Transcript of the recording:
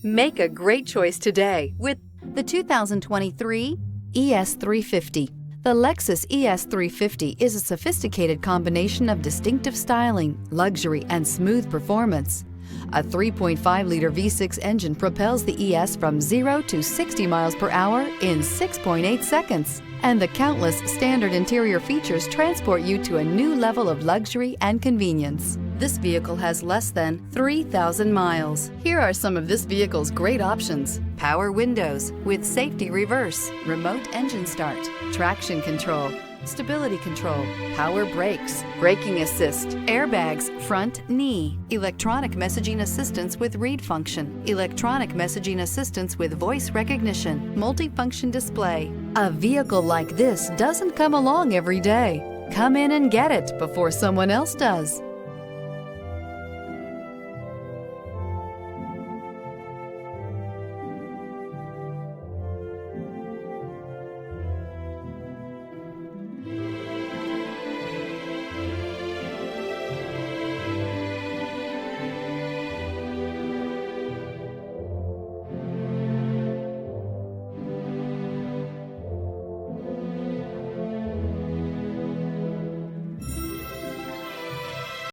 Make a great choice today with the 2023 ES350. The Lexus ES350 is a sophisticated combination of distinctive styling, luxury, and smooth performance. A 3.5-liter V6 engine propels the ES from 0 to 60 miles per hour in 6.8 seconds. And the countless standard interior features transport you to a new level of luxury and convenience. This vehicle has less than 3,000 miles. Here are some of this vehicle's great options: power windows with safety reverse, remote engine start, traction control, stability control, power brakes, braking assist, airbags, front knee, electronic messaging assistance with read function, electronic messaging assistance with voice recognition, multifunction display. A vehicle like this doesn't come along every day. Come in and get it before someone else does.